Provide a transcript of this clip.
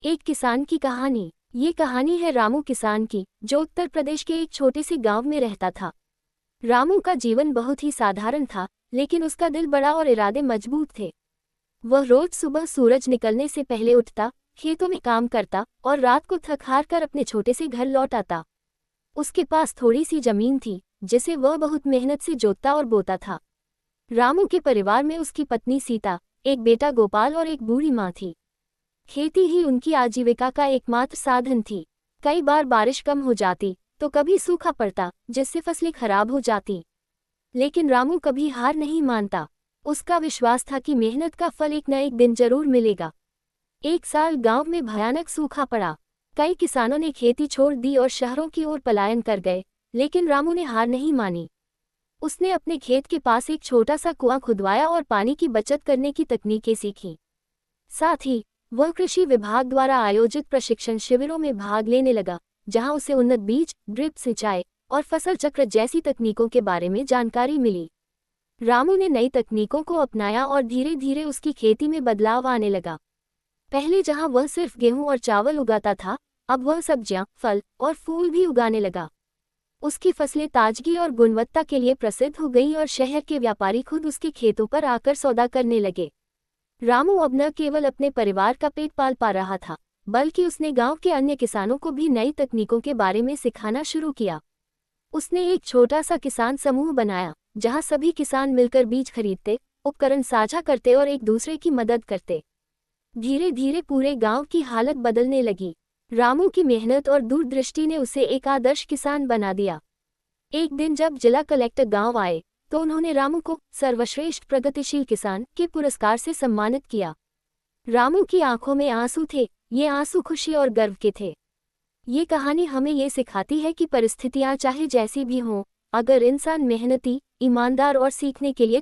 एक किसान की कहानी। ये कहानी है रामू किसान की, जो उत्तर प्रदेश के एक छोटे से गांव में रहता था। रामू का जीवन बहुत ही साधारण था, लेकिन उसका दिल बड़ा और इरादे मजबूत थे। वह रोज सुबह सूरज निकलने से पहले उठता, खेतों में काम करता और रात को थक हार कर अपने छोटे से घर लौट आता। उसके पास थोड़ी सी जमीन थी, जिसे वह बहुत मेहनत से जोतता और बोता था। रामू के परिवार में उसकी पत्नी सीता, एक बेटा गोपाल और एक बूढ़ी माँ थी। खेती ही उनकी आजीविका का एकमात्र साधन थी। कई बार बारिश कम हो जाती तो कभी सूखा पड़ता, जिससे फसलें खराब हो जाती। लेकिन रामू कभी हार नहीं मानता। उसका विश्वास था कि मेहनत का फल एक न एक दिन जरूर मिलेगा। एक साल गांव में भयानक सूखा पड़ा। कई किसानों ने खेती छोड़ दी और शहरों की ओर पलायन कर गए, लेकिन रामू ने हार नहीं मानी। उसने अपने खेत के पास एक छोटा सा कुआं खुदवाया और पानी की बचत करने की तकनीकें सीखीं। साथ ही वह कृषि विभाग द्वारा आयोजित प्रशिक्षण शिविरों में भाग लेने लगा, जहां उसे उन्नत बीज, ड्रिप सिंचाई और फसल चक्र जैसी तकनीकों के बारे में जानकारी मिली। रामू ने नई तकनीकों को अपनाया और धीरे धीरे उसकी खेती में बदलाव आने लगा। पहले जहां वह सिर्फ गेहूं और चावल उगाता था, अब वह सब्जियां, फल और फूल भी उगाने लगा। उसकी फसलें ताजगी और गुणवत्ता के लिए प्रसिद्ध हो गईं और शहर के व्यापारी खुद उसके खेतों पर आकर सौदा करने लगे। रामू अब न केवल अपने परिवार का पेट पाल पा रहा था, बल्कि उसने गांव के अन्य किसानों को भी नई तकनीकों के बारे में सिखाना शुरू किया। उसने एक छोटा सा किसान समूह बनाया, जहां सभी किसान मिलकर बीज खरीदते, उपकरण साझा करते और एक दूसरे की मदद करते। धीरे धीरे पूरे गांव की हालत बदलने लगी। रामू की मेहनत और दूरदृष्टि ने उसे एक आदर्श किसान बना दिया। एक दिन जब जिला कलेक्टर गांव आए, तो उन्होंने रामू को सर्वश्रेष्ठ प्रगतिशील किसान के पुरस्कार से सम्मानित किया। रामू की आंखों में आंसू थे, ये आंसू खुशी और गर्व के थे। ये कहानी हमें ये सिखाती है कि परिस्थितियां चाहे जैसी भी हों, अगर इंसान मेहनती, ईमानदार और सीखने के लिए